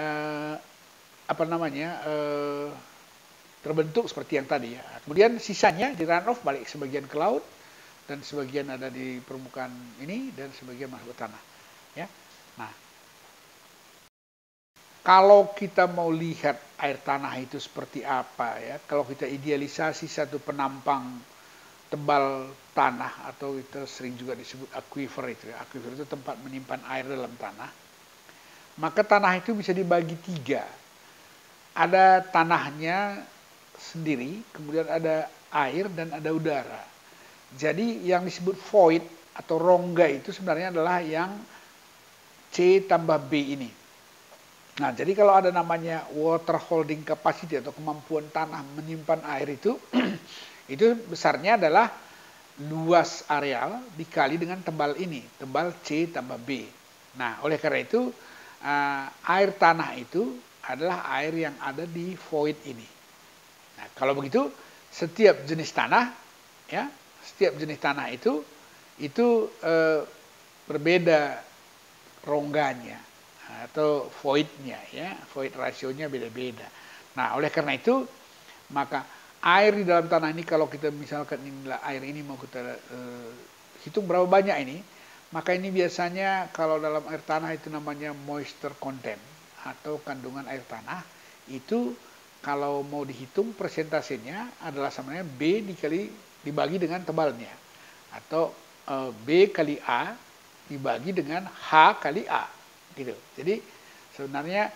terbentuk seperti yang tadi ya. Kemudian sisanya di run off balik sebagian ke laut dan sebagian ada di permukaan ini dan sebagian masuk ke tanah. Ya. Nah, kalau kita mau lihat air tanah itu seperti apa ya, kalau kita idealisasi satu penampang tebal tanah atau itu sering juga disebut aquifer itu ya. Aquifer itu tempat menyimpan air dalam tanah. Maka tanah itu bisa dibagi 3. Ada tanahnya sendiri, kemudian ada air dan ada udara. Jadi yang disebut void atau rongga itu sebenarnya adalah yang C tambah B ini. Nah, jadi kalau ada namanya water holding capacity atau kemampuan tanah menyimpan air itu, itu besarnya adalah luas areal dikali dengan tebal ini, tebal C tambah B. Nah, oleh karena itu air tanah itu adalah air yang ada di void ini. Nah, kalau begitu setiap jenis tanah, ya, setiap jenis tanah itu berbeda rongganya atau voidnya, ya, void rasionya beda-beda. Nah, oleh karena itu maka air di dalam tanah ini, kalau kita misalkan inilah air ini mau kita hitung berapa banyak ini, maka ini biasanya kalau dalam air tanah itu namanya moisture content atau kandungan air tanah. Itu kalau mau dihitung persentasenya adalah samanya B dibagi dengan tebalnya, atau B kali A dibagi dengan H kali A gitu. Jadi sebenarnya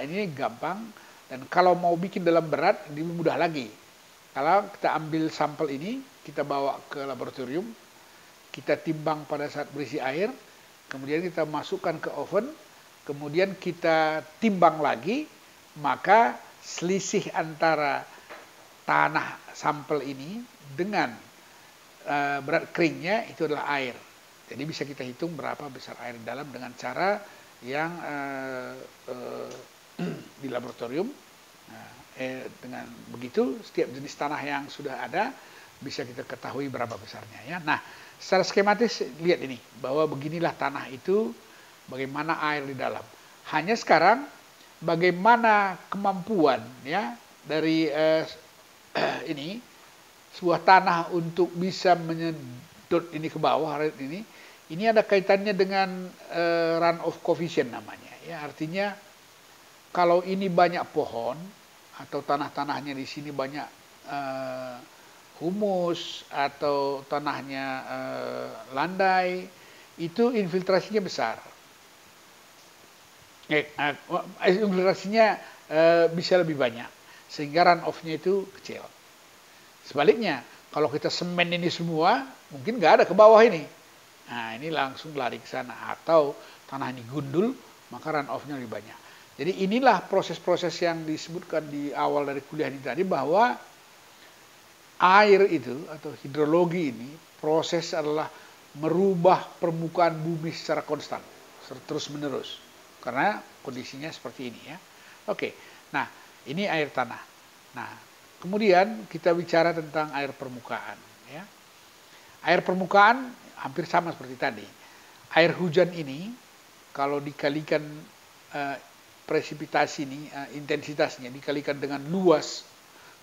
ini gampang, dan kalau mau bikin dalam berat ini mudah lagi. Kalau kita ambil sampel ini, kita bawa ke laboratorium, kita timbang pada saat berisi air, kemudian kita masukkan ke oven, kemudian kita timbang lagi, maka selisih antara tanah sampel ini dengan berat keringnya itu adalah air. Jadi bisa kita hitung berapa besar air di dalam dengan cara yang di laboratorium. Dengan begitu setiap jenis tanah yang sudah ada bisa kita ketahui berapa besarnya, ya. Nah, secara skematis lihat ini bahwa beginilah tanah itu, bagaimana air di dalam. Hanya sekarang bagaimana kemampuan, ya, dari ini sebuah tanah untuk bisa menyedot ini ke bawah ini ada kaitannya dengan runoff coefficient namanya, ya. Artinya kalau ini banyak pohon atau tanah-tanahnya di sini banyak humus atau tanahnya landai, itu infiltrasinya besar. Infiltrasinya bisa lebih banyak, sehingga runoff-nya itu kecil. Sebaliknya, kalau kita semen ini semua, mungkin nggak ada ke bawah ini. Nah, ini langsung lari ke sana. Atau tanah ini gundul, maka runoff-nya lebih banyak. Jadi inilah proses-proses yang disebutkan di awal dari kuliah ini tadi, bahwa air itu atau hidrologi ini proses adalah merubah permukaan bumi secara konstan, terus menerus, karena kondisinya seperti ini, ya. Oke, nah ini air tanah. Nah, kemudian kita bicara tentang air permukaan, ya. Air permukaan hampir sama seperti tadi. Air hujan ini kalau dikalikan presipitasi ini, intensitasnya dikalikan dengan luas,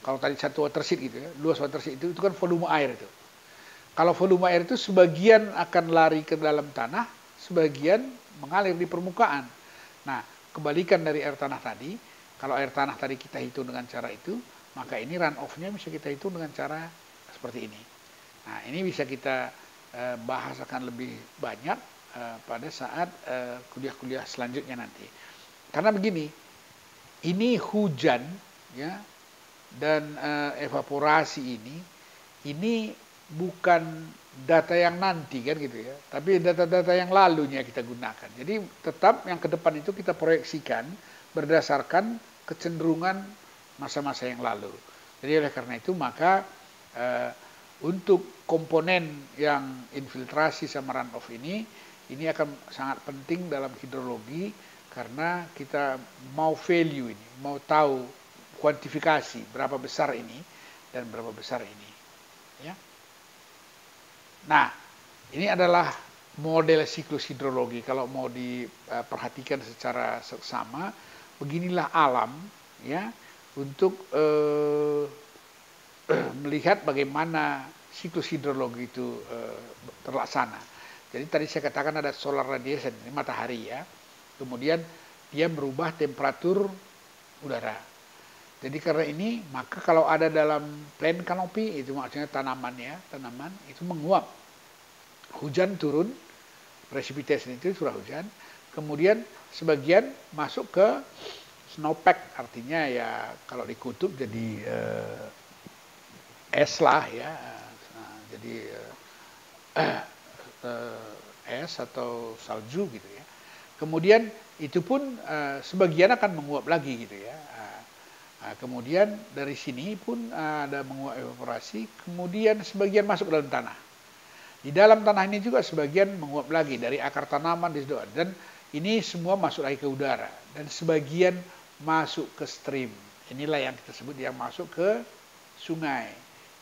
kalau tadi 1 water sheet gitu, ya, luas water sheet itu kan volume air itu. Kalau volume air itu sebagian akan lari ke dalam tanah, sebagian mengalir di permukaan. Nah, kebalikan dari air tanah tadi, kalau air tanah tadi kita hitung dengan cara itu, maka ini runoff-nya bisa kita hitung dengan cara seperti ini. Nah, ini bisa kita bahas akan lebih banyak pada saat kuliah-kuliah selanjutnya nanti. Karena begini, ini hujan, ya, dan evaporasi ini bukan data yang nanti kan gitu, ya, tapi data-data yang lalunya kita gunakan. Jadi tetap yang ke depan itu kita proyeksikan berdasarkan kecenderungan masa-masa yang lalu. Jadi oleh karena itu maka untuk komponen yang infiltrasi sama runoff ini akan sangat penting dalam hidrologi, karena kita mau value ini, mau tahu kuantifikasi berapa besar ini dan berapa besar ini, ya. Nah, ini adalah model siklus hidrologi. Kalau mau diperhatikan secara seksama, beginilah alam, ya, untuk melihat bagaimana siklus hidrologi itu terlaksana. Jadi tadi saya katakan ada solar radiation, ini matahari, ya. Kemudian dia merubah temperatur udara. Jadi karena ini, maka kalau ada dalam plant canopy, itu maksudnya tanaman itu menguap. Hujan turun, precipitation itu curah hujan, kemudian sebagian masuk ke snowpack, artinya ya kalau di kutub jadi es lah, ya. Jadi es atau salju gitu, ya. Kemudian itu pun sebagian akan menguap lagi gitu, ya. Kemudian dari sini pun ada menguap evaporasi, kemudian sebagian masuk ke dalam tanah. Di dalam tanah ini juga sebagian menguap lagi dari akar tanaman di situ, dan ini semua masuk lagi ke udara, dan sebagian masuk ke stream. Inilah yang kita sebut yang masuk ke sungai.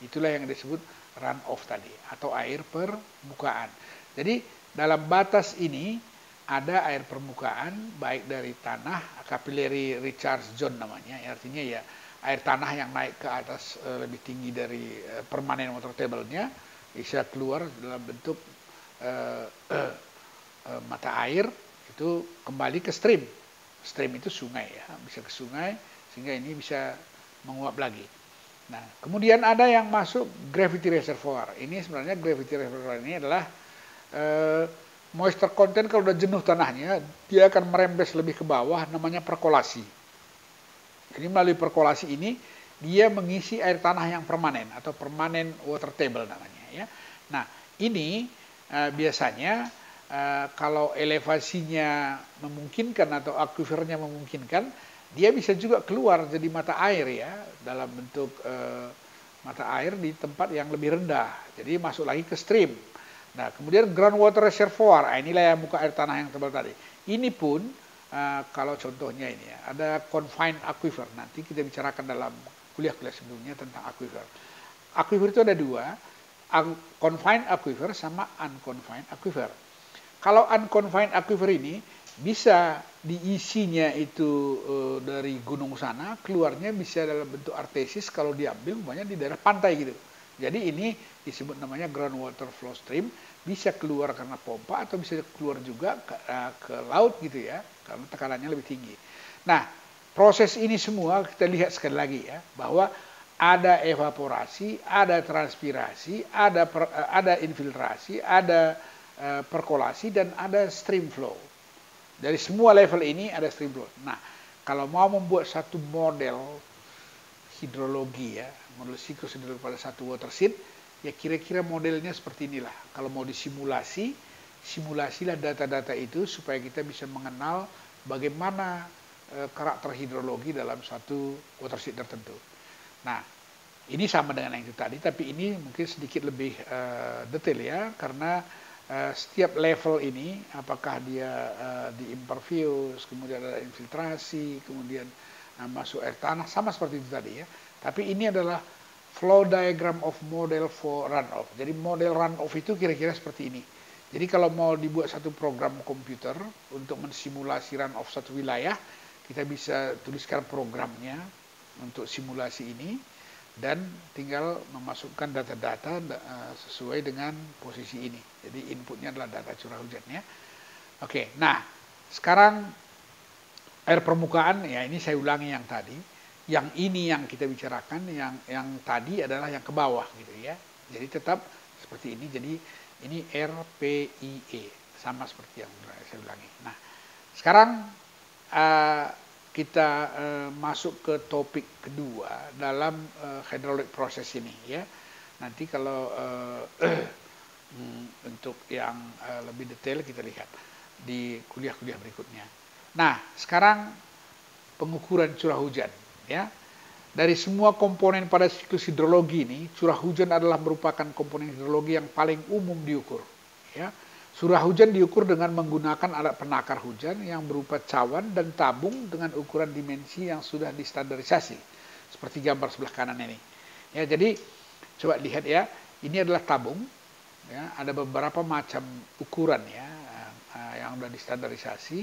Itulah yang disebut runoff tadi, atau air permukaan. Jadi dalam batas ini ada air permukaan, baik dari tanah, capillary recharge zone namanya, artinya ya air tanah yang naik ke atas lebih tinggi dari permanent water table-nya, bisa keluar dalam bentuk mata air, itu kembali ke stream. Stream itu sungai ya, bisa ke sungai, sehingga ini bisa menguap lagi. Nah, kemudian ada yang masuk gravity reservoir. Ini sebenarnya gravity reservoir ini adalah moisture content kalau udah jenuh tanahnya, dia akan merembes lebih ke bawah, namanya perkolasi. Jadi melalui perkolasi ini, dia mengisi air tanah yang permanen, atau permanent water table namanya. Ya. Nah, ini biasanya kalau elevasinya memungkinkan atau akuifernya memungkinkan, dia bisa juga keluar jadi mata air ya, dalam bentuk mata air di tempat yang lebih rendah. Jadi masuk lagi ke stream. Nah, kemudian groundwater reservoir, inilah yang muka air tanah yang tebal tadi. Ini pun kalau contohnya ini ya, ada confined aquifer. Nanti kita bicarakan dalam kuliah-kuliah sebelumnya tentang aquifer. Aquifer itu ada dua, confined aquifer sama unconfined aquifer. Kalau unconfined aquifer ini bisa diisinya itu dari gunung sana, keluarnya bisa dalam bentuk artesis kalau diambil umpamanya di daerah pantai gitu. Jadi ini disebut namanya groundwater flow stream, bisa keluar karena pompa atau bisa keluar juga ke laut gitu ya, karena tekanannya lebih tinggi. Nah, proses ini semua kita lihat sekali lagi ya, bahwa ada evaporasi, ada transpirasi, ada infiltrasi, ada perkolasi, dan ada stream flow. Dari semua level ini ada stream flow. Nah, kalau mau membuat satu model hidrologi ya, model siklus hidrologi pada satu watershed, ya kira-kira modelnya seperti inilah. Kalau mau disimulasi, simulasilah data-data itu supaya kita bisa mengenal bagaimana karakter hidrologi dalam satu watershed tertentu. Nah, ini sama dengan yang itu tadi, tapi ini mungkin sedikit lebih detail ya, karena setiap level ini, apakah dia di impervious, kemudian ada infiltrasi, kemudian masuk air tanah, sama seperti itu tadi ya. Tapi ini adalah flow diagram of model for runoff. Jadi model runoff itu kira-kira seperti ini. Jadi kalau mau dibuat satu program komputer untuk mensimulasi runoff satu wilayah, kita bisa tuliskan programnya untuk simulasi ini, dan tinggal memasukkan data-data sesuai dengan posisi ini. Jadi inputnya adalah data curah hujannya. Oke, nah sekarang air permukaan, ya ini saya ulangi yang tadi. Yang ini yang kita bicarakan, yang tadi adalah yang ke bawah gitu ya. Jadi tetap seperti ini. Jadi ini RPIE, sama seperti yang saya ulangi. Nah, sekarang kita masuk ke topik kedua dalam hydraulic proses ini ya. Nanti kalau untuk yang lebih detail kita lihat di kuliah-kuliah berikutnya. Nah, sekarang pengukuran curah hujan ya. Dari semua komponen pada siklus hidrologi ini, curah hujan adalah merupakan komponen hidrologi yang paling umum diukur ya. Curah hujan diukur dengan menggunakan alat penakar hujan yang berupa cawan dan tabung dengan ukuran dimensi yang sudah distandarisasi. Seperti gambar sebelah kanan ini. Ya, jadi coba lihat ya, ini adalah tabung. Ya, ada beberapa macam ukuran ya yang sudah distandarisasi.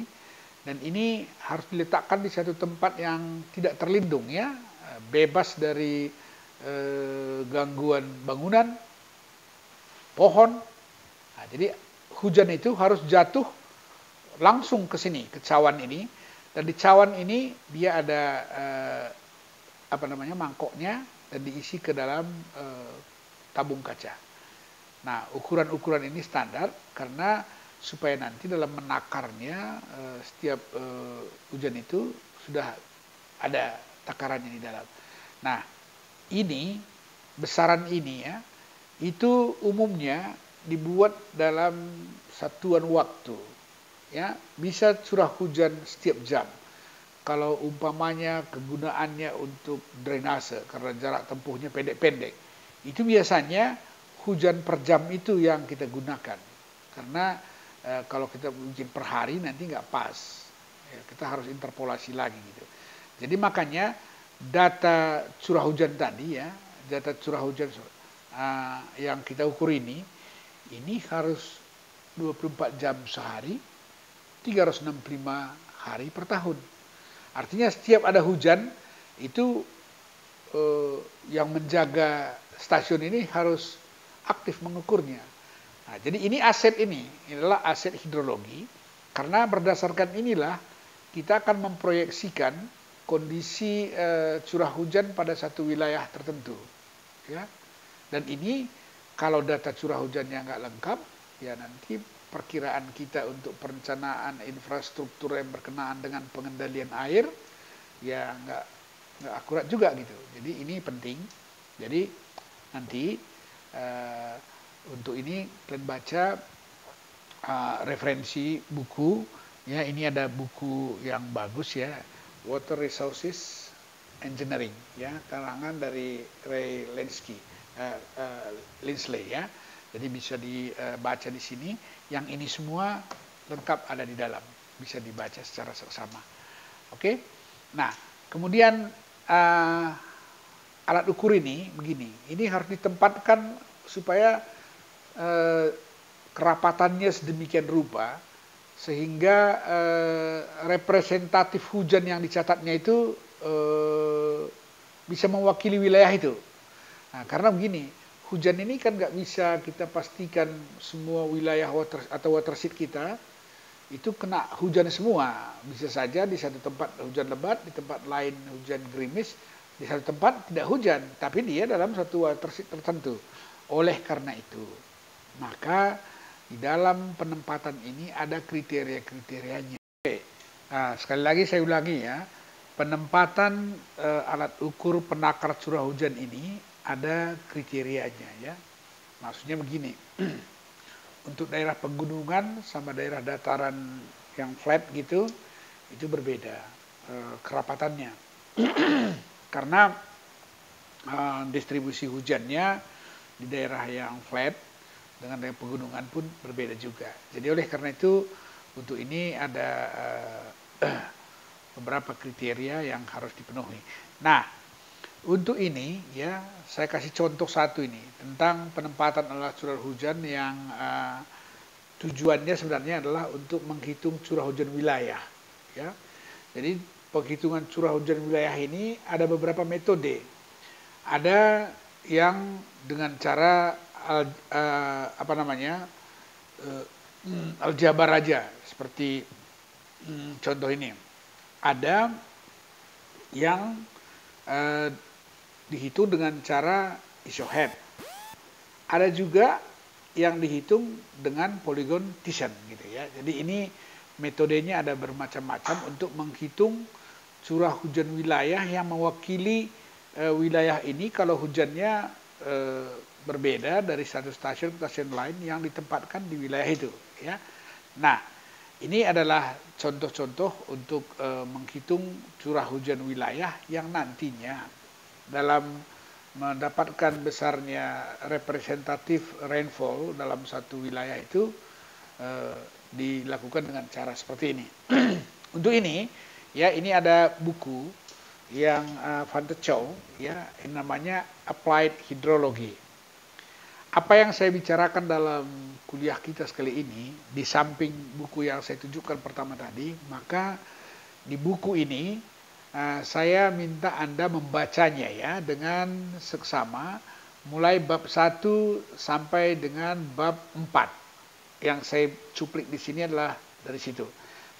Dan ini harus diletakkan di satu tempat yang tidak terlindung ya, bebas dari gangguan bangunan, pohon. Nah, jadi hujan itu harus jatuh langsung ke sini, ke cawan ini, dan di cawan ini dia ada mangkoknya, dan diisi ke dalam tabung kaca. Nah, ukuran-ukuran ini standar karena supaya nanti dalam menakarnya setiap hujan itu sudah ada takarannya di dalam. Nah, ini besaran ini ya, itu umumnya dibuat dalam satuan waktu ya, bisa curah hujan setiap jam. Kalau umpamanya kegunaannya untuk drainase karena jarak tempuhnya pendek-pendek, itu biasanya hujan per jam itu yang kita gunakan, karena kalau kita bikin per hari nanti nggak pas ya, kita harus interpolasi lagi gitu. Jadi makanya data curah hujan tadi ya, data curah hujan yang kita ukur ini harus 24 jam sehari, 365 hari per tahun. Artinya setiap ada hujan itu yang menjaga stasiun ini harus aktif mengukurnya. Nah, jadi ini adalah aset hidrologi, karena berdasarkan inilah kita akan memproyeksikan kondisi curah hujan pada satu wilayah tertentu. Ya. Dan ini kalau data curah hujannya nggak lengkap, ya nanti perkiraan kita untuk perencanaan infrastruktur yang berkenaan dengan pengendalian air, ya nggak akurat juga gitu. Jadi ini penting. Jadi nanti untuk ini kalian baca referensi buku. Ya, ini ada buku yang bagus ya, Water Resources Engineering, ya, karangan dari Ray Lindsley ya. Jadi bisa dibaca di sini. Yang ini semua lengkap ada di dalam, bisa dibaca secara seksama. Oke. Nah, kemudian alat ukur ini begini. Ini harus ditempatkan supaya kerapatannya sedemikian rupa sehingga representatif hujan yang dicatatnya itu bisa mewakili wilayah itu. Nah, karena begini, hujan ini kan nggak bisa kita pastikan semua wilayah watershed kita itu kena hujan semua. Bisa saja di satu tempat hujan lebat, di tempat lain hujan gerimis, di satu tempat tidak hujan, tapi dia dalam satu watershed tertentu. Oleh karena itu, maka di dalam penempatan ini ada kriteria-kriterianya. Oke. Nah, sekali lagi saya ulangi ya, penempatan alat ukur penakar curah hujan ini ada kriterianya ya. Maksudnya begini, untuk daerah pegunungan sama daerah dataran yang flat gitu, itu berbeda kerapatannya. Karena distribusi hujannya di daerah yang flat dengan daerah pegunungan pun berbeda juga. Jadi oleh karena itu untuk ini ada beberapa kriteria yang harus dipenuhi. Nah, untuk ini ya saya kasih contoh satu ini tentang penempatan alat curah hujan yang tujuannya sebenarnya adalah untuk menghitung curah hujan wilayah. Ya, jadi penghitungan curah hujan wilayah ini ada beberapa metode. Ada yang dengan cara aljabar aja, seperti contoh ini. Ada yang dihitung dengan cara isohead. Ada juga yang dihitung dengan polygon Thiessen gitu ya. Jadi ini metodenya ada bermacam-macam untuk menghitung curah hujan wilayah yang mewakili wilayah ini kalau hujannya berbeda dari satu stasiun ke stasiun lain yang ditempatkan di wilayah itu ya. Nah, ini adalah contoh-contoh untuk menghitung curah hujan wilayah yang nantinya dalam mendapatkan besarnya representatif rainfall dalam satu wilayah itu dilakukan dengan cara seperti ini. Untuk ini ya, ini ada buku yang Van der Chow ya, yang namanya Applied Hydrology. Apa yang saya bicarakan dalam kuliah kita sekali ini, di samping buku yang saya tunjukkan pertama tadi, maka di buku ini saya minta Anda membacanya ya dengan seksama, mulai bab 1 sampai dengan bab 4. Yang saya cuplik di sini adalah dari situ.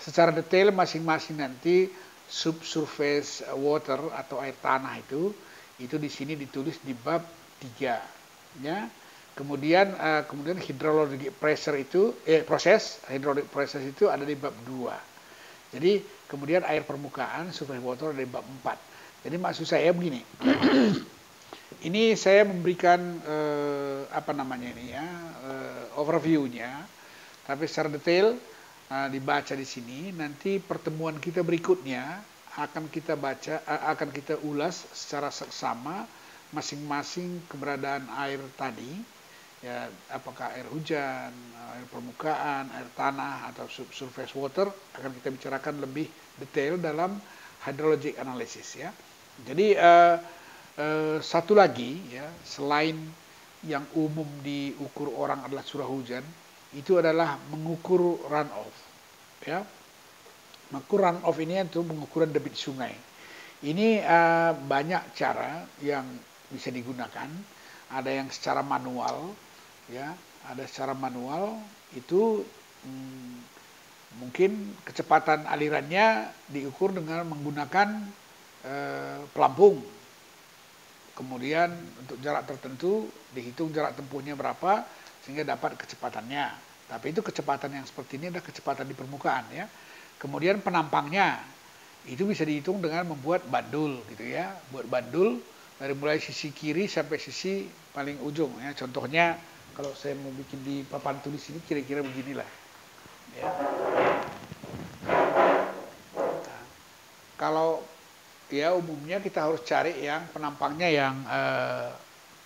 Secara detail masing-masing nanti subsurface water atau air tanah itu di sini ditulis di bab 3 ya. Kemudian hydrologic pressure itu proses hydraulic process itu ada di bab 2. Jadi kemudian air permukaan surface water ada di bab 4. Jadi maksud saya begini. Ini saya memberikan overview-nya, tapi secara detail dibaca di sini. Nanti pertemuan kita berikutnya akan kita ulas secara seksama masing-masing keberadaan air tadi. Ya, apakah air hujan, air permukaan, air tanah, atau subsurface water, akan kita bicarakan lebih detail dalam hydrologic analysis ya. Jadi satu lagi ya, selain yang umum diukur orang adalah curah hujan, itu adalah mengukur runoff ya. Mengukur runoff ini itu pengukuran debit sungai. Ini banyak cara yang bisa digunakan. Ada yang secara manual ya, ada secara manual itu mungkin kecepatan alirannya diukur dengan menggunakan pelampung. Kemudian untuk jarak tertentu dihitung jarak tempuhnya berapa sehingga dapat kecepatannya. Tapi itu kecepatan yang seperti ini adalah kecepatan di permukaan ya. Kemudian penampangnya itu bisa dihitung dengan membuat bandul gitu ya. Buat bandul dari mulai sisi kiri sampai sisi paling ujung ya. Contohnya kalau saya mau bikin di papan tulis ini kira-kira beginilah. Ya. Nah, kalau ya umumnya kita harus cari yang penampangnya yang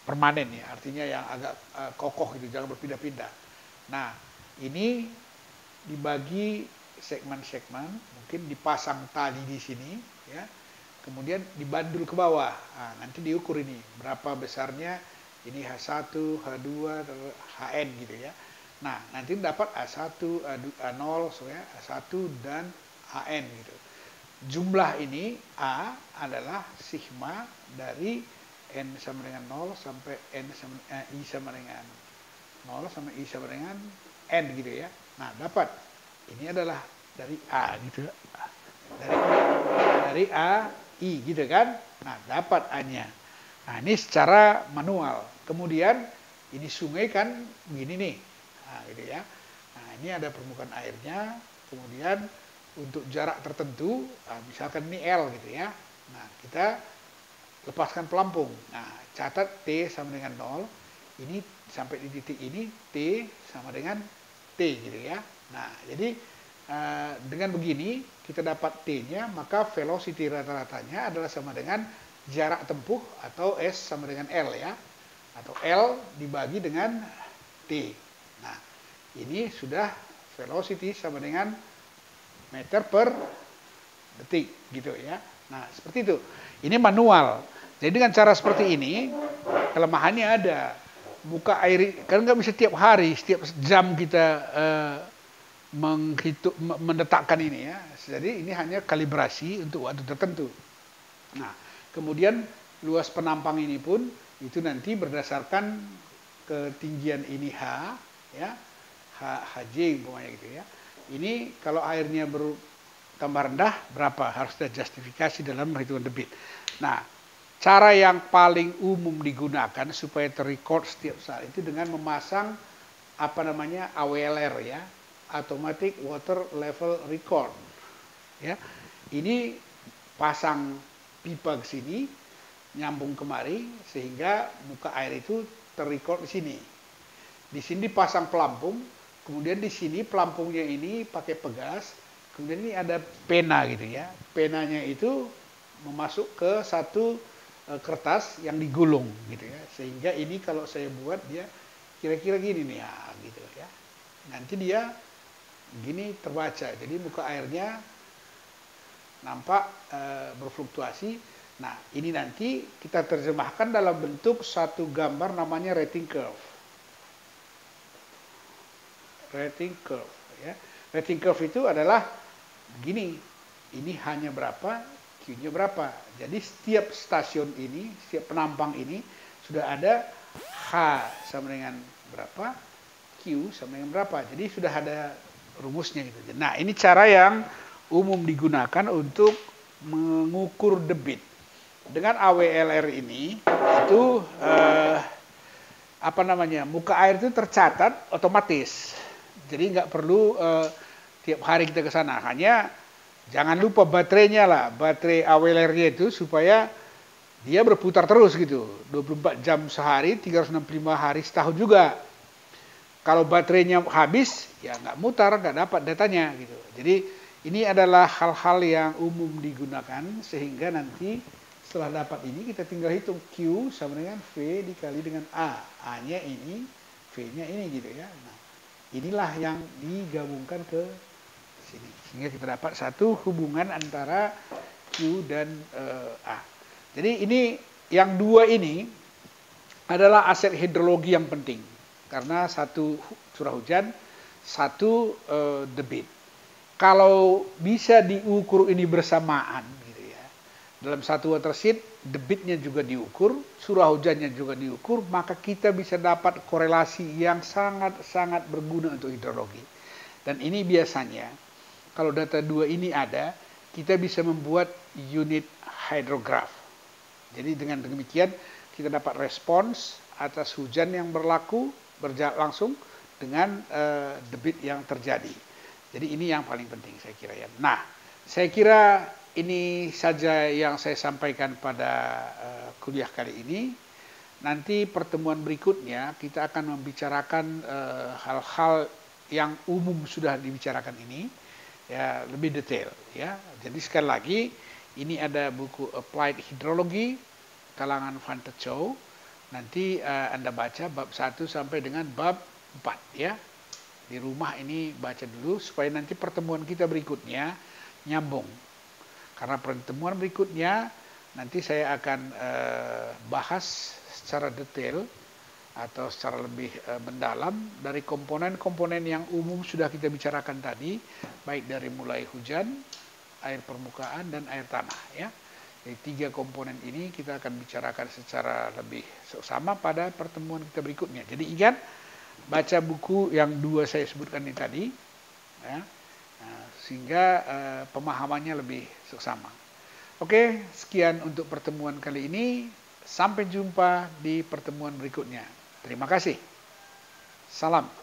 permanen ya, artinya yang agak kokoh gitu, jangan berpindah-pindah. Nah, ini dibagi segmen-segmen, mungkin dipasang tali di sini ya. Kemudian dibandul ke bawah. Nah, nanti diukur ini berapa besarnya, ini H1, H2, HN gitu ya. Nah, nanti dapat A1, A0, A1 dan HN gitu. Jumlah ini A adalah sigma dari N sama dengan 0 sampai I sama dengan 0 sampai I sama dengan N gitu ya. Nah, dapat. Ini adalah dari A gitu. Dari A, I gitu kan. Nah, dapat A-nya. Nah, ini secara manual. Kemudian ini sungai kan begini nih. Nah, gitu ya. Nah, ini ada permukaan airnya. Kemudian untuk jarak tertentu, misalkan ini L gitu ya. Nah, kita lepaskan pelampung. Nah, catat T sama dengan 0. Ini sampai di titik ini T sama dengan T gitu ya. Nah, jadi dengan begini kita dapat T-nya, maka velocity rata-ratanya adalah sama dengan jarak tempuh atau S sama dengan L ya. Atau L dibagi dengan T. Nah, ini sudah velocity sama dengan meter per detik gitu ya. Nah, seperti itu. Ini manual. Jadi dengan cara seperti ini, kelemahannya ada. Muka air kan nggak bisa tiap hari, setiap jam kita menghitung, mendetakkan ini ya. Jadi ini hanya kalibrasi untuk waktu tertentu. Nah, kemudian luas penampang ini pun itu nanti berdasarkan ketinggian ini H ya, HJ umpamanya gitu ya. Ini kalau airnya bertambah rendah berapa, harus ada justifikasi dalam perhitungan debit. Nah, cara yang paling umum digunakan supaya terrecord setiap saat itu dengan memasang apa namanya AWLR ya, Automatic Water Level Record. Ya, ini pasang pipa ke sini, nyambung kemari sehingga muka air itu terrecord di sini. Di sini dipasang pelampung. Kemudian di sini pelampungnya ini pakai pegas, kemudian ini ada pena gitu ya. Penanya itu memasuk ke satu kertas yang digulung gitu ya. Sehingga ini kalau saya buat dia kira-kira gini nih ya gitu ya. Nanti dia gini terbaca. Jadi muka airnya nampak berfluktuasi. Nah, ini nanti kita terjemahkan dalam bentuk satu gambar namanya rating curve. Rating curve ya. Rating curve itu adalah begini. Ini hanya berapa, Q-nya berapa. Jadi setiap stasiun ini, setiap penampang ini sudah ada H sama dengan berapa, Q sama dengan berapa. Jadi sudah ada rumusnya gitu. Nah, ini cara yang umum digunakan untuk mengukur debit. Dengan AWLR ini itu apa namanya? Muka air itu tercatat otomatis. Jadi nggak perlu tiap hari kita ke sana. Hanya jangan lupa baterainya lah, baterai AWLR-nya itu supaya dia berputar terus gitu. 24 jam sehari, 365 hari setahun juga. Kalau baterainya habis, ya nggak mutar, nggak dapat datanya gitu. Jadi ini adalah hal-hal yang umum digunakan sehingga nanti setelah dapat ini kita tinggal hitung Q sama dengan V dikali dengan A. A-nya ini, V-nya ini gitu ya. Nah, inilah yang digabungkan ke sini. Sehingga kita dapat satu hubungan antara Q dan A. Jadi ini yang dua ini adalah aset hidrologi yang penting karena satu curah hujan, satu debit. Kalau bisa diukur ini bersamaan, gitu ya, dalam satu watershed debitnya juga diukur, curah hujannya juga diukur, maka kita bisa dapat korelasi yang sangat-sangat berguna untuk hidrologi. Dan ini biasanya kalau data dua ini ada, kita bisa membuat unit hydrograph. Jadi dengan demikian kita dapat respons atas hujan yang berlaku langsung dengan debit yang terjadi. Jadi ini yang paling penting saya kira ya. Nah, saya kira ini saja yang saya sampaikan pada kuliah kali ini. Nanti pertemuan berikutnya kita akan membicarakan hal-hal yang umum sudah dibicarakan ini ya, lebih detail ya. Jadi sekali lagi ini ada buku Applied Hydrology kalangan Van der Chow. Nanti Anda baca bab 1 sampai dengan bab 4 ya. Di rumah ini baca dulu supaya nanti pertemuan kita berikutnya nyambung. Karena pertemuan berikutnya nanti saya akan bahas secara detail atau secara lebih mendalam dari komponen-komponen yang umum sudah kita bicarakan tadi, baik dari mulai hujan, air permukaan, dan air tanah ya. Jadi 3 komponen ini kita akan bicarakan secara lebih seksama pada pertemuan kita berikutnya. Jadi ingat, baca buku yang 2 saya sebutkan ini tadi ya, sehingga pemahamannya lebih seksama. Oke, sekian untuk pertemuan kali ini. Sampai jumpa di pertemuan berikutnya. Terima kasih. Salam.